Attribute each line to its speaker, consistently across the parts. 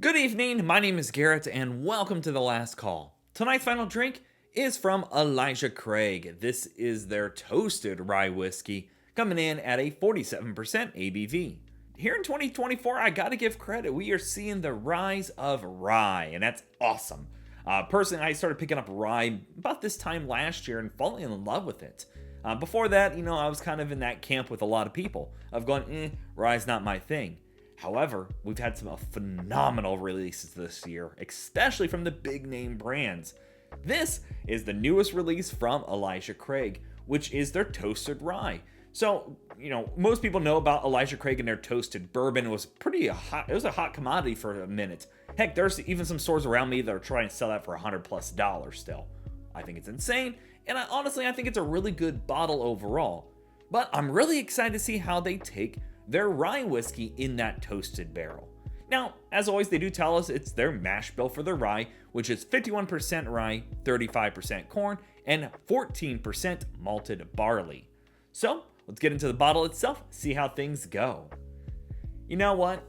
Speaker 1: Good evening, my name is Garrett and welcome to The Last Call. Tonight's final drink is from Elijah Craig. This is their toasted rye whiskey, coming in at a 47% ABV. Here in 2024, I gotta give credit, we are seeing the rise of rye, and that's awesome. Personally, I started picking up rye about this time last year and falling in love with it. Before that, I was kind of in that camp with a lot of people of going, rye's not my thing. However, we've had some phenomenal releases this year, especially from the big name brands. This is the newest release from Elijah Craig, which is their toasted rye. So, most people know about Elijah Craig and their toasted bourbon. It was it was a hot commodity for a minute. Heck, there's even some stores around me that are trying to sell that for $100+ still. I think it's insane, and I think it's a really good bottle overall. But I'm really excited to see how they take their rye whiskey in that toasted barrel. Now, as always, they do tell us it's their mash bill for the rye, which is 51% rye, 35% corn, and 14% malted barley. So, let's get into the bottle itself, see how things go. You know what?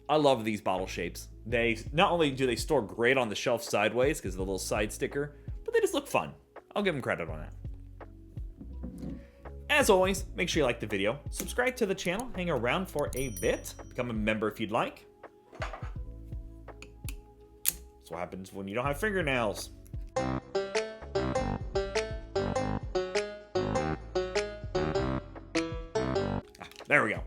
Speaker 1: I love these bottle shapes. They not only do they store great on the shelf sideways because of the little side sticker, but they just look fun. I'll give them credit on that. As always, make sure you like the video, subscribe to the channel, hang around for a bit, become a member if you'd like. That's what happens when you don't have fingernails. There we go.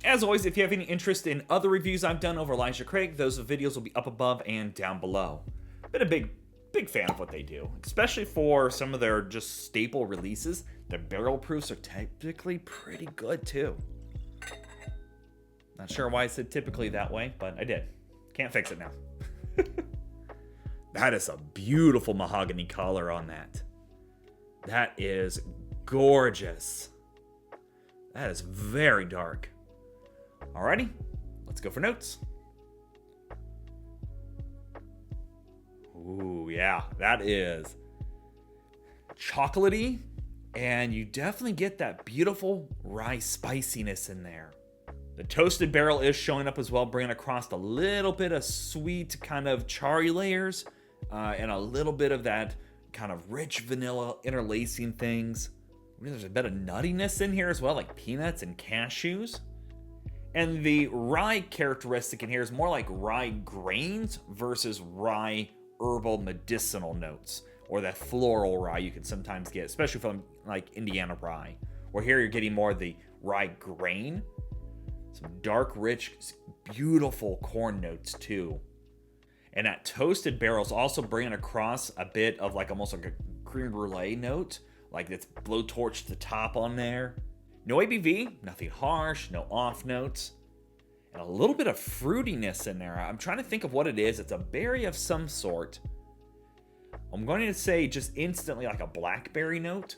Speaker 1: As always, if you have any interest in other reviews I've done over Elijah Craig, those videos will be up above and down below. Been a big fan of what they do, especially for some of their just staple releases. Their barrel proofs are typically pretty good too. Not sure why I said typically that way, but I did. Can't fix it now. That is a beautiful mahogany color on that. That is gorgeous. That is very dark. Alrighty, let's go for notes. Ooh, yeah, that is chocolatey, and you definitely get that beautiful rye spiciness in there. The toasted barrel is showing up as well, bringing across a little bit of sweet kind of cherry layers, and a little bit of that kind of rich vanilla interlacing things. There's a bit of nuttiness in here as well, like peanuts and cashews. And the rye characteristic in here is more like rye grains versus rye herbal medicinal notes, or that floral rye you can sometimes get, especially from like Indiana rye, where here you're getting more of the rye grain, some dark, rich, beautiful corn notes too. And that toasted barrel's also bringing across a bit of like almost like a creme brulee note, like it's blowtorch the top on there. No ABV, nothing harsh, no off notes. And a little bit of fruitiness in there. I'm trying to think of what it is. It's a berry of some sort. I'm going to say just instantly like a blackberry note.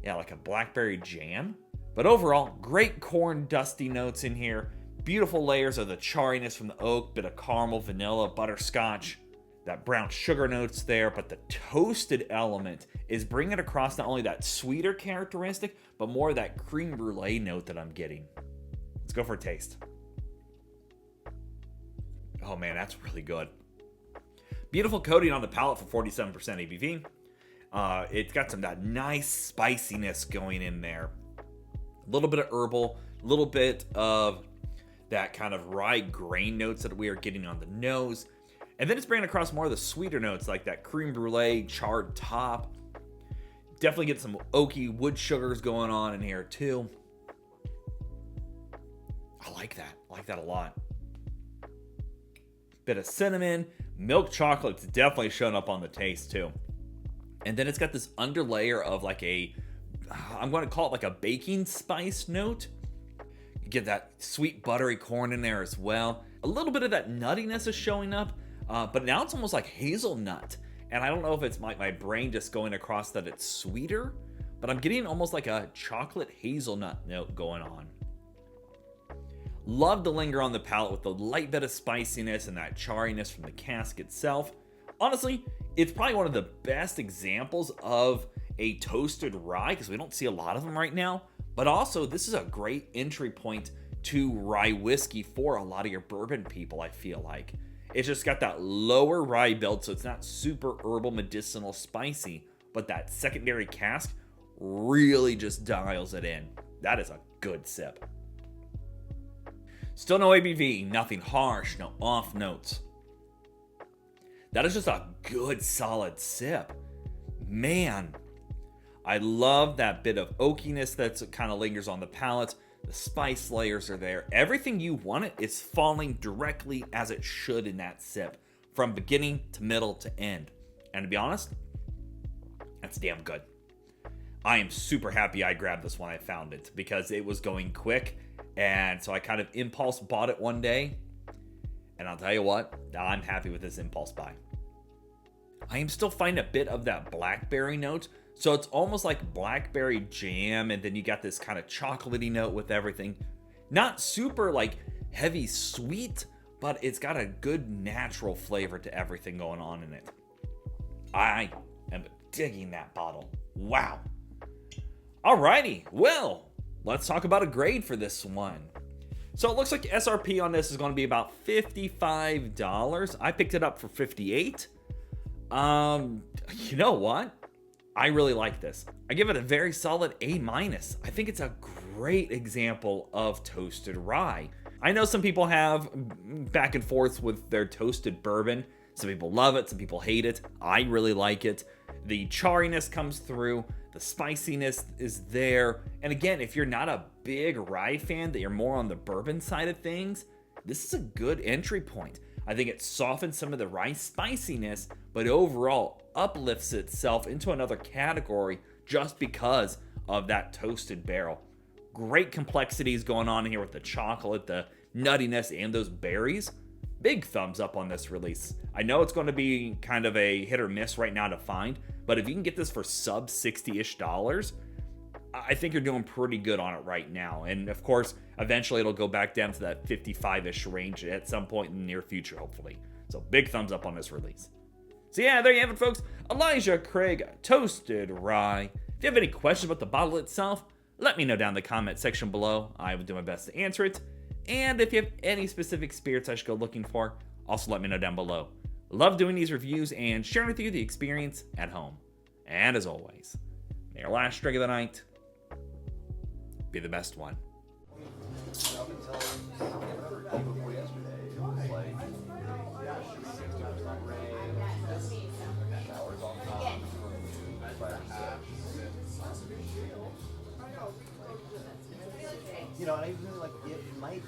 Speaker 1: Yeah, like a blackberry jam. But overall, great corn dusty notes in here. Beautiful layers of the chariness from the oak, bit of caramel, vanilla, butterscotch. That brown sugar notes there, but the toasted element is bringing across not only that sweeter characteristic, but more of that creme brulee note that I'm getting. Let's go for a taste. Oh man, that's really good. Beautiful coating on the palate for 47% ABV. It's got that nice spiciness going in there. A little bit of herbal, a little bit of that kind of rye grain notes that we are getting on the nose. And then it's bringing across more of the sweeter notes like that creme brulee, charred top. Definitely get some oaky wood sugars going on in here too. I like that. I like that a lot. Bit of cinnamon, milk chocolate's definitely showing up on the taste too. And then it's got this underlayer of like I'm going to call it like a baking spice note. You get that sweet buttery corn in there as well. A little bit of that nuttiness is showing up. But now it's almost like hazelnut. And I don't know if it's my brain just going across that it's sweeter, but I'm getting almost like a chocolate hazelnut note going on. Love to linger on the palate with the light bit of spiciness and that chariness from the cask itself. Honestly, it's probably one of the best examples of a toasted rye because we don't see a lot of them right now. But also, this is a great entry point to rye whiskey for a lot of your bourbon people, I feel like. It's just got that lower rye build, so it's not super herbal, medicinal, spicy, but that secondary cask really just dials it in. That is a good sip. Still no ABV, nothing harsh, no off notes. That is just a good, solid sip. Man, I love that bit of oakiness that kind of lingers on the palate. The spice layers are there. Everything you want it is falling directly as it should in that sip, from beginning to middle to end. And to be honest, that's damn good. I am super happy I grabbed this when I found it because it was going quick. And so I kind of impulse bought it one day. And I'll tell you what, I'm happy with this impulse buy. I am still finding a bit of that blackberry note. So it's almost like blackberry jam, and then you got this kind of chocolatey note with everything. Not super like heavy sweet, but it's got a good natural flavor to everything going on in it. I am digging that bottle. Wow. Alrighty, well, let's talk about a grade for this one. So it looks like SRP on this is going to be about $55. I picked it up for $58. You know what? I really like this. I give it a very solid A-. I think it's a great example of toasted rye. I know some people have back and forth with their toasted bourbon. Some people love it, some people hate it. I really like it. The charriness comes through, the spiciness is there. And again, if you're not a big rye fan, that you're more on the bourbon side of things, this is a good entry point. I think it softens some of the rye spiciness, but overall uplifts itself into another category just because of that toasted barrel. Great complexities going on here with the chocolate, the nuttiness, and those berries. Big thumbs up on this release. I know it's going to be kind of a hit or miss right now to find, but if you can get this for sub $60-ish, I think you're doing pretty good on it right now. And of course, eventually it'll go back down to that 55-ish range at some point in the near future, hopefully. So big thumbs up on this release. So yeah, there you have it, folks. Elijah Craig Toasted Rye. If you have any questions about the bottle itself, let me know down in the comment section below. I will do my best to answer it. And if you have any specific spirits I should go looking for, also let me know down below. Love doing these reviews and sharing with you the experience at home. And as always, may your last drink of the night be the best one.
Speaker 2: You know, and I really like it might